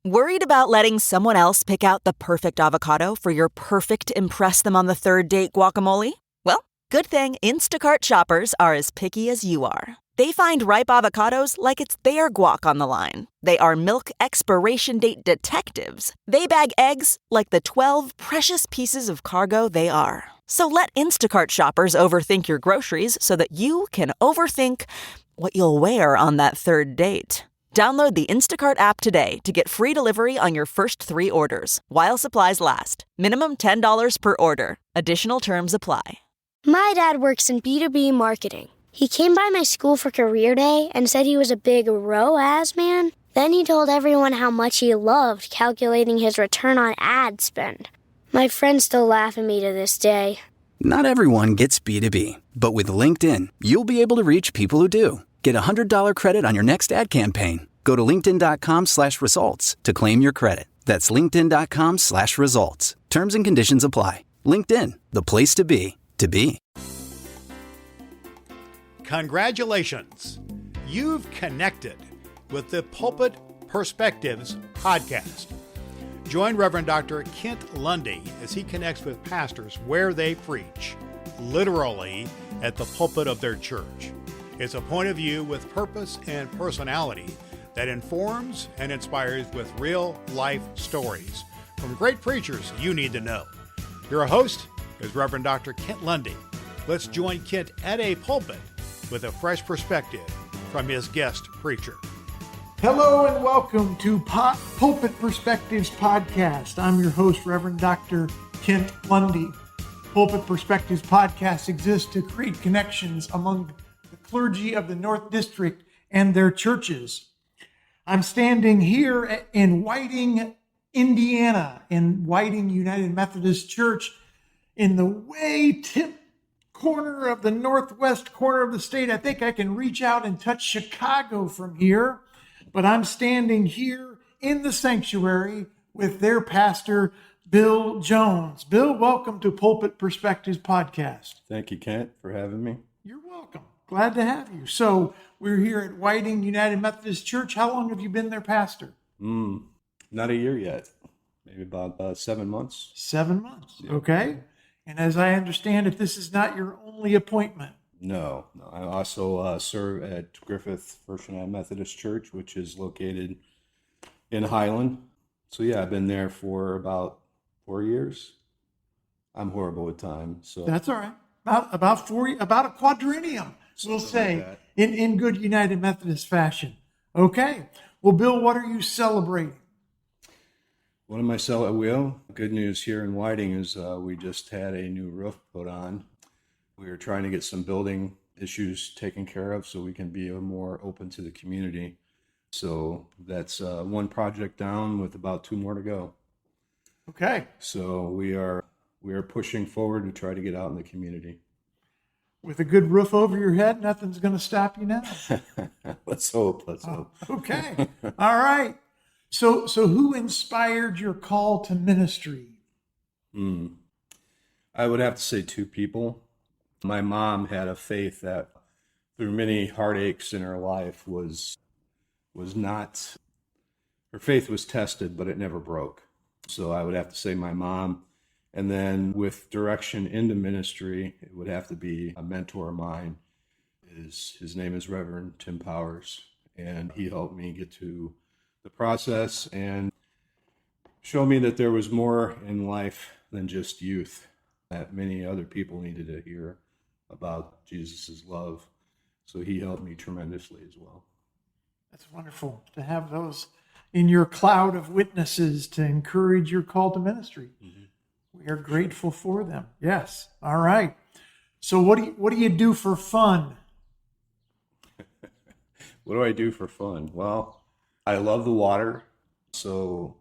Worried about letting someone else pick out the perfect avocado for your perfect impress them on the third date guacamole? Well, good thing Instacart shoppers are as picky as you are. They find ripe avocados like it's their guac on the line. They are milk expiration date detectives. They bag eggs like the 12 precious pieces of cargo they are. So let Instacart shoppers overthink your groceries so that you can overthink what you'll wear on that third date. Download the Instacart app today to get free delivery on your first 3 orders, while supplies last. Minimum $10 per order. Additional terms apply. My dad works in B2B marketing. He came by my school for career day and said he was a big ROAS man. Then he told everyone how much he loved calculating his return on ad spend. My friends still laugh at me to this day. Not everyone gets B2B, but with LinkedIn, you'll be able to reach people who do. Get a $100 credit on your next ad campaign. Go to linkedin.com/results to claim your credit. That's linkedin.com/results. Terms and conditions apply. LinkedIn, the place to be, to be. Congratulations. You've connected with the Pulpit Perspectives podcast. Join Reverend Doctor Kent Lundy as he connects with pastors where they preach, literally at the pulpit of their church. It's a point of view with purpose and personality that informs and inspires with real-life stories from great preachers you need to know. Your host is Reverend Dr. Kent Lundy. Let's join Kent at a pulpit with a fresh perspective from his guest preacher. Hello and welcome to Pulpit Perspectives podcast. I'm your host, Reverend Dr. Kent Lundy. Pulpit Perspectives podcast exists to create connections among the clergy of the North District and their churches. I'm standing here in Whiting, Indiana, in Whiting United Methodist Church, in the way tip corner of the northwest corner of the state. I think I can reach out and touch Chicago from here, but I'm standing here in the sanctuary with their pastor, Bill Jones. Bill, welcome to Pulpit Perspectives podcast. Thank you, Kent, for having me. You're welcome. Glad to have you. So we're here at Whiting United Methodist Church. How long have you been their pastor? Not a year yet. Maybe about 7 months. 7 months. Yeah. Okay. And as I understand it, this is not your only appointment. No. I also serve at Griffith United Methodist Church, which is located in Highland. So yeah, I've been there for about 4 years. I'm horrible with time, so That's all right. About a quadrennium, we'll say, like in good United Methodist fashion. Okay. Well, Bill, what are you celebrating? What am I selling? Well, good news here in Whiting is we just had a new roof put on. We are trying to get some building issues taken care of so we can be more open to the community. So that's one project down with about 2 more to go. Okay. So we are pushing forward to try to get out in the community. With a good roof over your head, nothing's going to stop you now. Let's hope. Okay. All right. So who inspired your call to ministry? I would have to say 2 people. My mom had a faith that through many heartaches in her life was not, her faith was tested, but it never broke. So I would have to say my mom. And then with direction into ministry, it would have to be a mentor of mine. His name is Reverend Tim Powers, and he helped me get to the process and show me that there was more in life than just youth, that many other people needed to hear about Jesus' love. So he helped me tremendously as well. That's wonderful to have those in your cloud of witnesses to encourage your call to ministry. Mm-hmm. We are grateful for them. Yes. All right. So what do you do for fun? What do I do for fun? Well, I love the water. So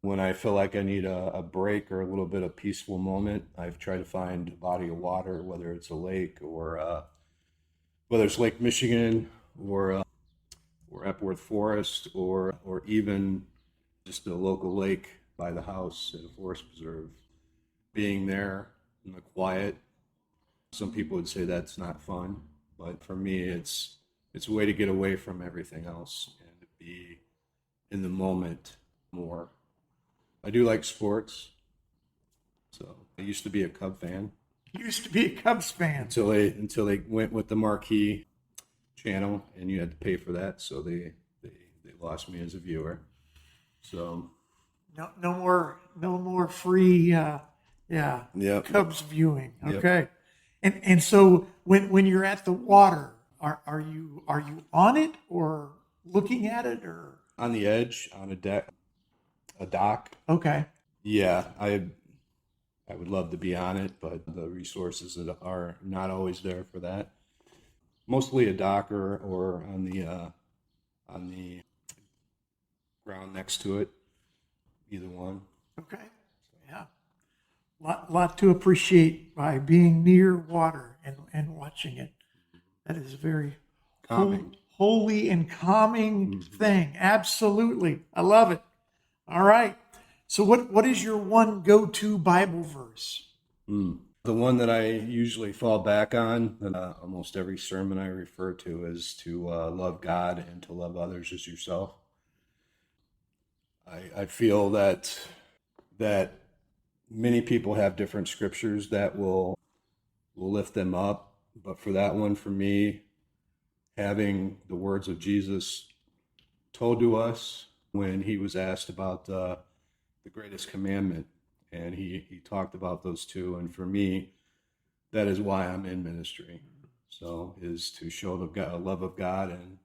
when I feel like I need a break or a little bit of peaceful moment, I've tried to find a body of water, whether it's a lake or whether it's Lake Michigan or Epworth Forest or even just a local lake by the house at a forest preserve. Being there in the quiet, some people would say that's not fun, but for me, it's a way to get away from everything else and to be in the moment more. I do like sports. So I used to be a Cub fan. Used to be a Cubs fan. Until they went with the marquee channel, and you had to pay for that, so they lost me as a viewer. So no more free Cubs viewing. Okay. Yep. And so when you're at the water, are you on it or looking at it or on the edge, on a dock? Okay. Yeah, I would love to be on it, but the resources that are not always there for that. Mostly a dock or on the ground next to it. Either one. Okay. Yeah. Lot to appreciate by being near water and watching it. That is a very calming, holy and calming thing. Absolutely. I love it. All right. So what is your one go-to Bible verse? The one that I usually fall back on, almost every sermon I refer to, is to love God and to love others as yourself. I feel that many people have different scriptures that will lift them up, but for that one, for me, having the words of Jesus told to us when he was asked about the greatest commandment, and he talked about those two, and for me, that is why I'm in ministry. So is to show the love of God and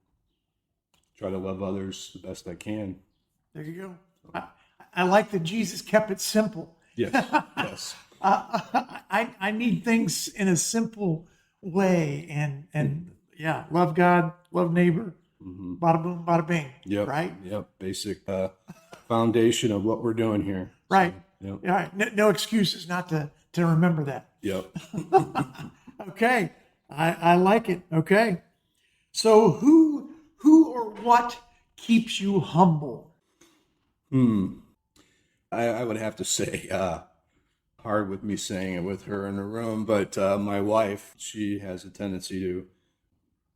try to love others the best I can. There you go. I like that Jesus kept it simple. Yes, yes. I need things in a simple way, and yeah, love God, love neighbor, bada boom, bada bing. Yep, right? Yep, basic foundation of what we're doing here. Right. So, yep. All right. No excuses not to remember that. Yep. Okay. I like it. Okay. So who or what keeps you humble? I would have to say, hard with me saying it with her in the room, but my wife, she has a tendency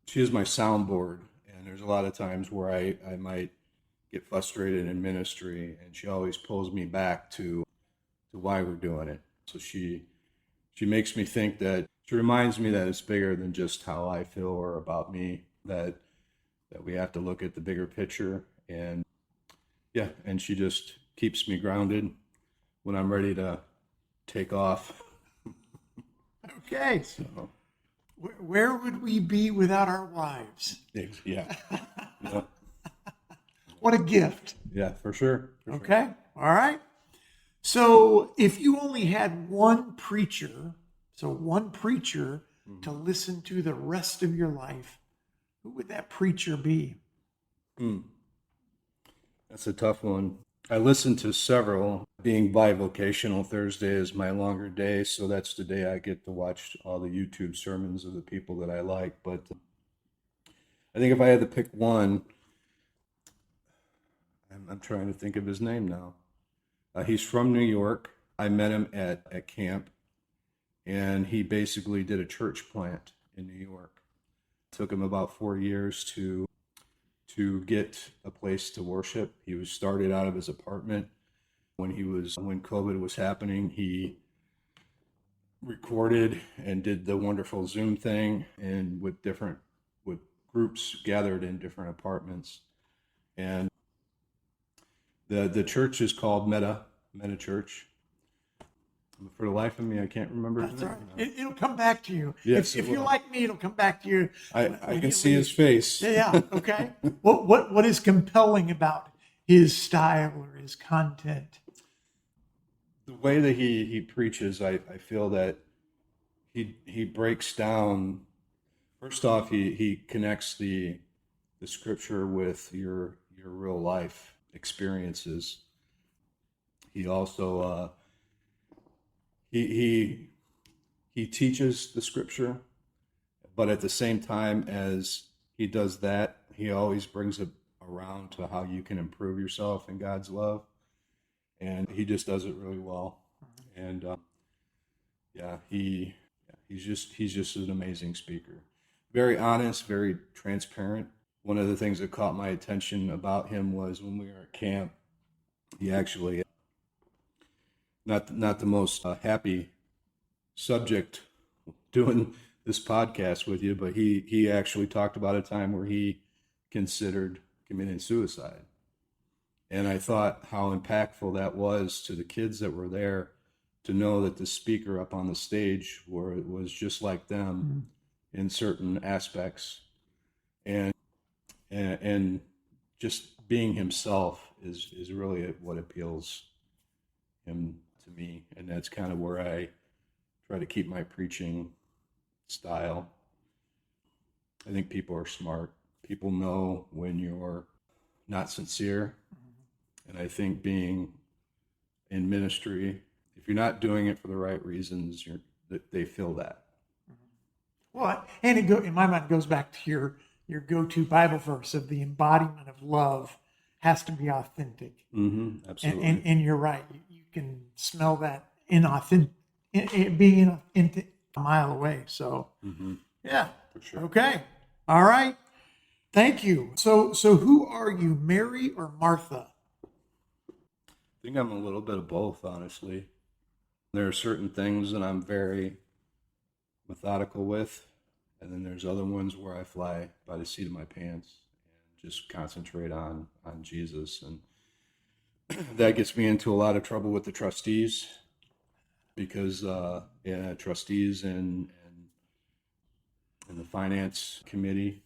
she is my soundboard, and there's a lot of times where I might get frustrated in ministry, and she always pulls me back to why we're doing it. So she makes me think that, she reminds me that it's bigger than just how I feel or about me, that we have to look at the bigger picture, and and she just keeps me grounded when I'm ready to take off. Okay. So where would we be without our wives? Yeah. Yeah. What a gift. Yeah, for sure. Okay. All right. So if you only had one preacher to listen to the rest of your life, who would that preacher be? That's a tough one. I listen to several. Being bivocational, Thursday is my longer day, so that's the day I get to watch all the YouTube sermons of the people that I like. But I think if I had to pick one, I'm trying to think of his name now. He's from New York. I met him at camp, and he basically did a church plant in New York. It took him about 4 years to get a place to worship. He was started out of his apartment. When COVID was happening, he recorded and did the wonderful Zoom thing, and with groups gathered in different apartments. And the church is called Meta Church. For the life of me, I can't remember his name. Right. It'll come back to you. Yes, if you're like me, it'll come back to you. I can see his face. Yeah. Okay. What is compelling about his style or his content? The way that he preaches, I feel that he breaks down. First off, he connects the scripture with your real life experiences. He also he teaches the scripture, but at the same time as he does that, he always brings it around to how you can improve yourself in God's love, and he just does it really well. And he's just an amazing speaker. Very honest, very transparent. One of the things that caught my attention about him was when we were at camp, he actually, not the most happy subject doing this podcast with you, but he actually talked about a time where he considered committing suicide. And I thought how impactful that was to the kids that were there, to know that the speaker up on the stage was just like them in certain aspects, and just being himself is really what appeals him to me. And that's kind of where I try to keep my preaching style. I think people are smart. People know when you're not sincere. And I think being in ministry, if you're not doing it for the right reasons, they feel that. Well, and in my mind, it goes back to your go-to Bible verse of the embodiment of love has to be authentic. Mm-hmm, absolutely. And you're right. You can smell that being inauthentic a mile away. So, yeah. For sure. Okay. All right. Thank you. So who are you, Mary or Martha? I think I'm a little bit of both, honestly. There are certain things that I'm very methodical with, and then there's other ones where I fly by the seat of my pants and just concentrate on Jesus. And that gets me into a lot of trouble with the trustees, because trustees and the finance committee,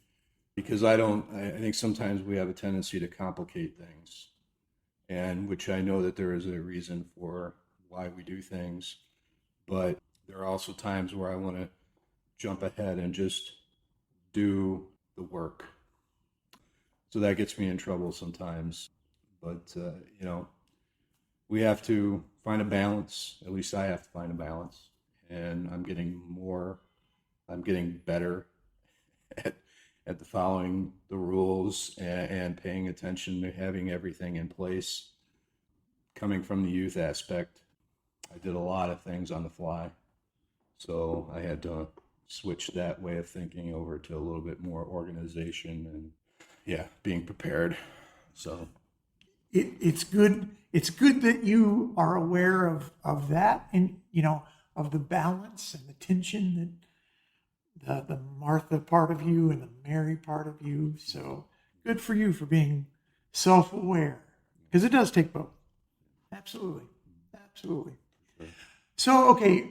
because I think sometimes we have a tendency to complicate things, and which I know that there is a reason for why we do things, but there are also times where I want to jump ahead and just do the work. So that gets me in trouble sometimes. But, we have to find a balance. At least I have to find a balance. And I'm getting better at the following the rules and paying attention to having everything in place. Coming from the youth aspect, I did a lot of things on the fly. So I had to switch that way of thinking over to a little bit more organization and being prepared. So it's good. It's good that you are aware of that, and of the balance and the tension that the Martha part of you and the Mary part of you. So good for you for being self-aware, because it does take both. Absolutely. So, okay,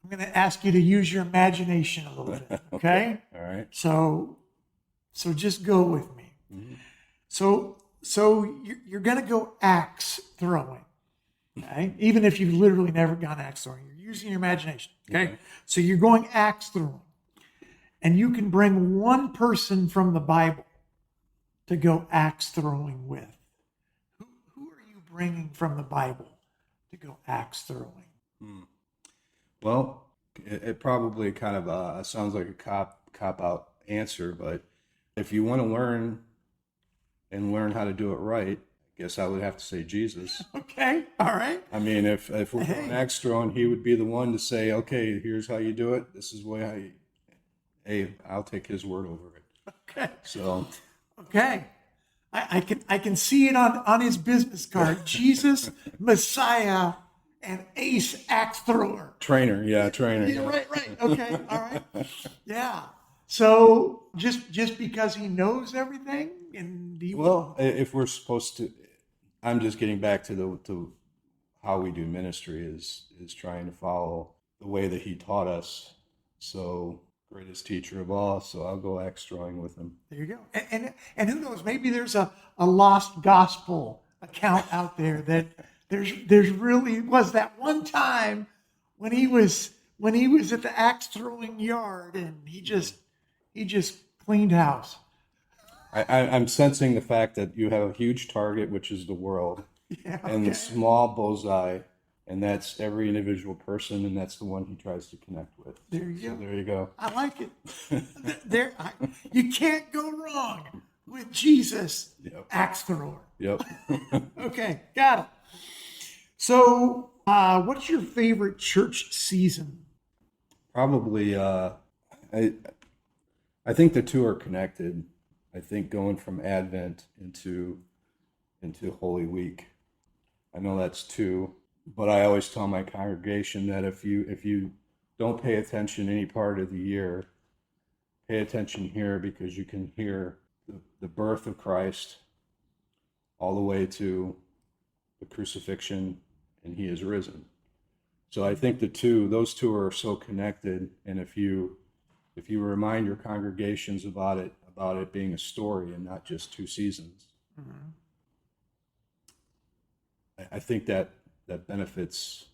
I'm going to ask you to use your imagination a little bit, okay? All right. So just go with me. Mm-hmm. So you're going to go axe throwing, okay? Even if you've literally never gone axe throwing, you're using your imagination, okay? So you're going axe throwing, and you can bring one person from the Bible to go axe throwing with. Who are you bringing from the Bible to go axe throwing? Well, it probably kind of sounds like a cop out answer, but if you want to learn how to do it right, I guess I would have to say Jesus. Okay, all right. I mean, if we're going axe throwing, he would be the one to say, okay, here's how you do it. This is hey, I'll take his word over it. Okay. So. Okay. I can see it on his business card. Jesus, Messiah, and ace axe thrower. Trainer. Yeah, Yeah. right. Okay, all right. Yeah. So just because he knows everything, and if we're supposed to, I'm just getting back to how we do ministry is trying to follow the way that he taught us. So greatest teacher of all. So I'll go axe throwing with him. There you go. And who knows? Maybe there's a lost gospel account out there that there's really was that one time when he was at the axe throwing yard and he just cleaned house. I'm sensing the fact that you have a huge target, which is the world, and the small bullseye, and that's every individual person, and that's the one he tries to connect with. There you go. I like it. You can't go wrong with Jesus, axe thrower. Yep. Okay, got it. So, what's your favorite church season? Probably, I think the two are connected. I think going from Advent into Holy Week I know that's 2, but I always tell my congregation that if you don't pay attention any part of the year, pay attention here, because you can hear the birth of Christ all the way to the crucifixion, and he is risen. So I think those two are so connected. And if you remind your congregations about it being a story and not just 2 seasons, I think that benefits,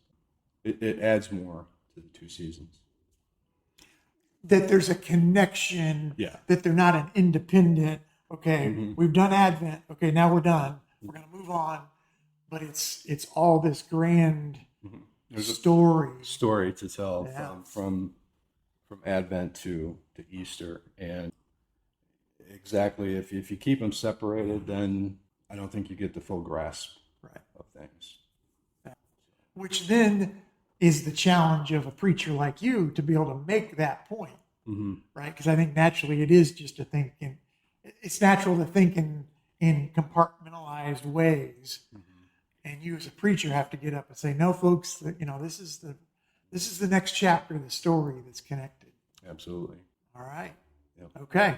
it adds more to the 2 seasons. That there's a connection, Yeah. that they're not an independent, okay, we've done Advent, okay, now we're done, we're going to move on. But it's all this grand story to tell from Advent to Easter. And exactly, if you keep them separated, then I don't think you get the full grasp of things. Which then is the challenge of a preacher like you, to be able to make that point, right? Because I think naturally it is just it's natural to think in compartmentalized ways. And you as a preacher have to get up and say, no, folks, this is the next chapter of the story that's connected. Absolutely. All right. Yep. Okay.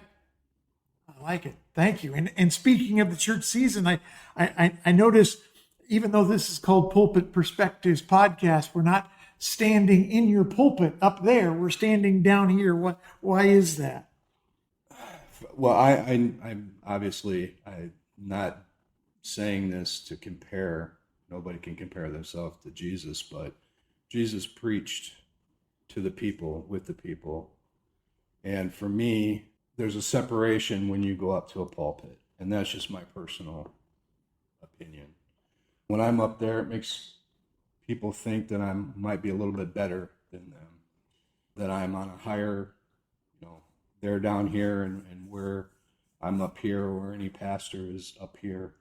I like it. Thank you. And speaking of the church season, I noticed, even though this is called Pulpit Perspectives Podcast, we're not standing in your pulpit up there. We're standing down here. Why is that? Well, I'm obviously, I'm not saying this to compare. Nobody can compare themselves to Jesus, but Jesus preached to the people, with the people. And for me, there's a separation when you go up to a pulpit. And that's just my personal opinion. When I'm up there, it makes people think that I might be a little bit better than them, that I'm on a higher, they're down here and I'm up here, or any pastor is up here.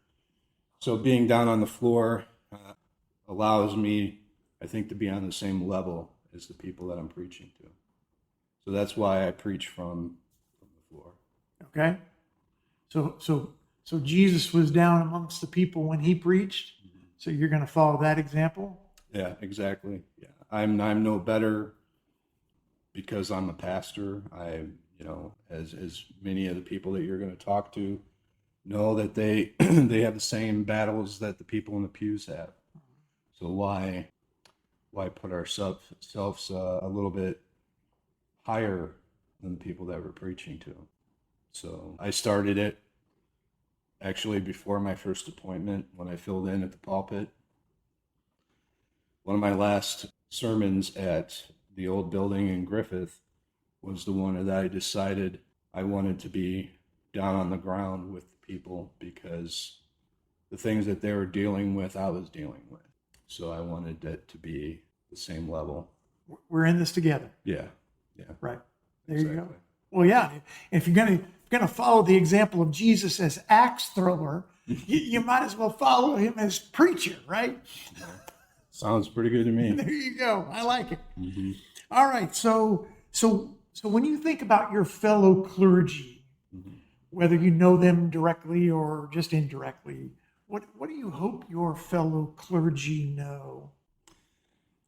So being down on the floor allows me, I think, to be on the same level as the people that I'm preaching to. So that's why I preach from the floor. Okay. So Jesus was down amongst the people when he preached. So you're going to follow that example? Yeah, exactly. Yeah. I'm no better because I'm a pastor. As many of the people that you're going to talk to know that they they have the same battles that the people in the pews have. So why put ourselves a little bit higher than the people that we're preaching to? So I started it actually before my first appointment, when I filled in at the pulpit. One of my last sermons at the old building in Griffith was the one that I decided I wanted to be down on the ground with the people, because the things that they were dealing with, I was dealing with. So I wanted it to be the same level. We're in this together. Yeah. Right. There you go. Well, yeah. If you're going to follow the example of Jesus as axe thrower, you might as well follow him as preacher, right? Sounds pretty good to me. There you go. I like it. Mm-hmm. All right. So when you think about your fellow clergy, whether you know them directly or just indirectly, what do you hope your fellow clergy know?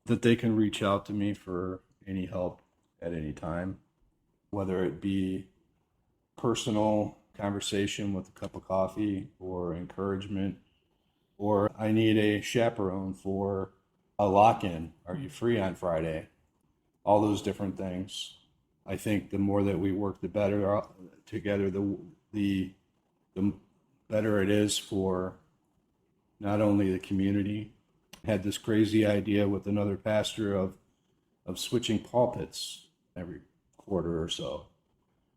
That they can reach out to me for any help at any time, whether it be personal conversation with a cup of coffee, or encouragement, or I need a chaperone for a lock-in. Are you free on Friday? All those different things. I think the more that we work, the better together, the better it is for not only the community. I had this crazy idea with another pastor of switching pulpits every quarter or so,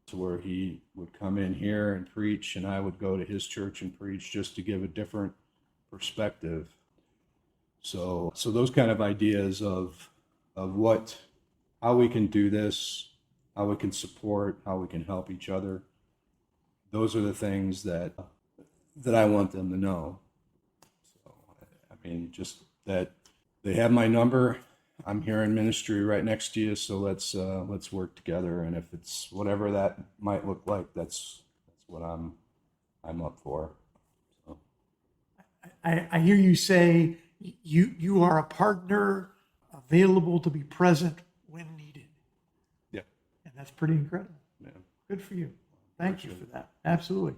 to where he would come in here and preach, and I would go to his church and preach, just to give a different perspective. So those kind of ideas of how we can do this, how we can support, how we can help each other. Those are the things that I want them to know. So, I mean, just that they have my number. I'm here in ministry right next to you, so let's work together. And if it's whatever that might look like, that's what I'm up for. So. I hear you say You are a partner available to be present when needed. Yeah. And that's pretty incredible. Yeah. Good for you. Thank you for that. Absolutely.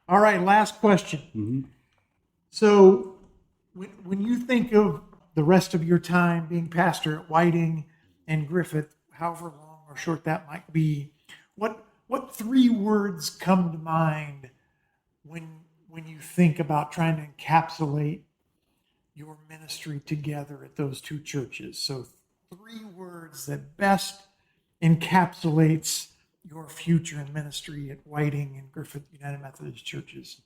All right, last question. Mm-hmm. So when you think of the rest of your time being pastor at Whiting and Griffith, however long or short that might be, what three words come to mind when you think about trying to encapsulate your ministry together at those two churches? So three words that best encapsulates your future in ministry at Whiting and Griffith United Methodist Churches.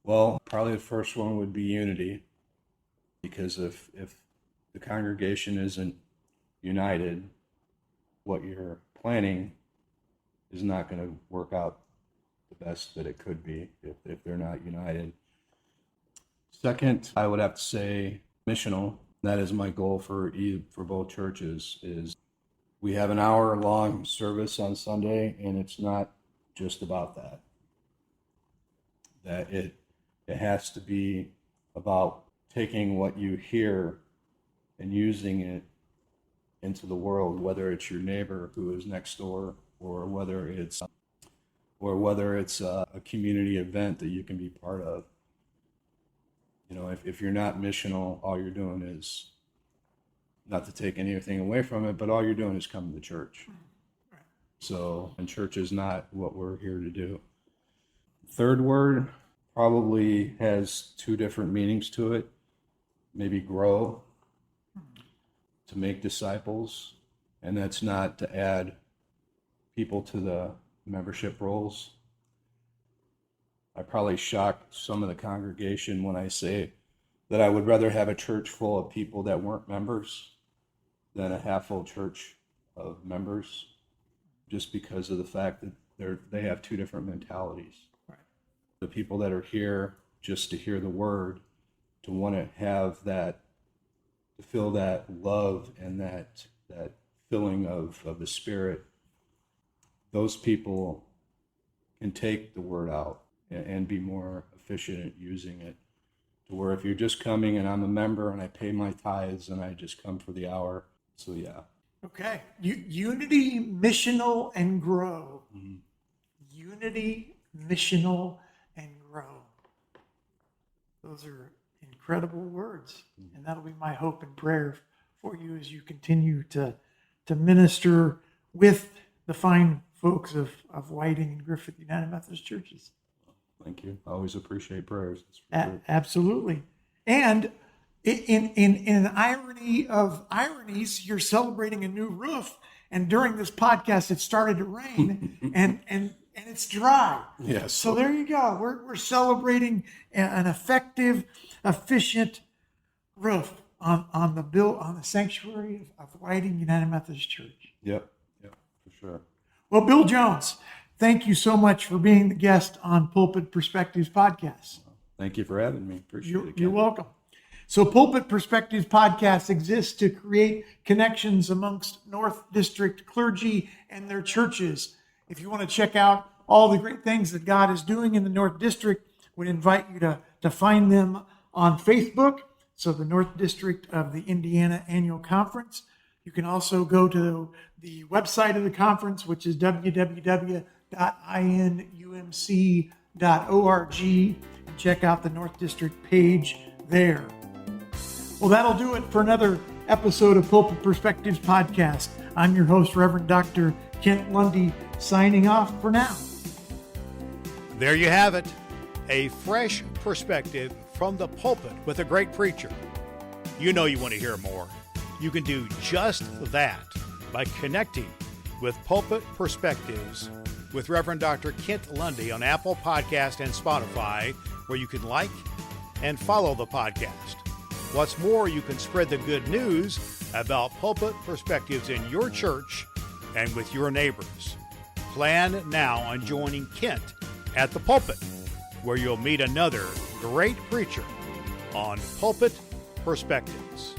Well, probably the first one would be unity, because if the congregation isn't united, what you're planning is not going to work out the best that it could be if they're not united. Second, I would have to say missional. That is my goal for both churches. Is we have an hour-long service on Sunday, and it's not just about that. That it has to be about taking what you hear and using it into the world, whether it's your neighbor who is next door, or whether it's a community event that you can be part of. You know, if you're not missional, all you're doing is, not to take anything away from it, but all you're doing is coming to church. So, and church is not what we're here to do. Third word probably has two different meanings to it. Maybe grow, to make disciples, and that's not to add people to the membership rolls. I probably shock some of the congregation when I say that I would rather have a church full of people that weren't members than a half-full church of members, just because of the fact that they have two different mentalities. Right. The people that are here just to hear the word, to want to have that, to feel that love and that filling of the Spirit, those people can take the word out and be more efficient at using it. To where if you're just coming and I'm a member and I pay my tithes and I just come for the hour. So yeah. Okay. Unity, missional, and grow. Mm-hmm. Unity, missional, and grow. Those are incredible words. And that'll be my hope and prayer for you as you continue to minister with the fine folks of Whiting and Griffith United Methodist Churches. Thank you. I always appreciate prayers. Absolutely. And in an irony of ironies, you're celebrating a new roof, and during this podcast, it started to rain, and it's dry. Yes. So there you go. We're celebrating an effective, efficient roof on the sanctuary of Whiting United Methodist Church. Yep, for sure. Well, Bill Jones, thank you so much for being the guest on Pulpit Perspectives podcast. Thank you for having me. Appreciate it. You're welcome. So Pulpit Perspectives podcast exists to create connections amongst North District clergy and their churches. If you want to check out all the great things that God is doing in the North District, we'd invite you to find them on Facebook. So the North District of the Indiana Annual Conference. You can also go to the website of the conference, which is www.inumc.org, and check out the North District page there. Well, that'll do it for another episode of Pulpit Perspectives podcast. I'm your host, Reverend Doctor Kent Lundy, signing off for now. There you have it, a fresh perspective from the pulpit with a great preacher. You know you want to hear more. You can do just that by connecting with Pulpit Perspectives with Reverend Dr. Kent Lundy on Apple Podcast and Spotify, where you can like and follow the podcast. What's more, you can spread the good news about Pulpit Perspectives in your church and with your neighbors. Plan now on joining Kent at the pulpit, where you'll meet another great preacher on Pulpit Perspectives.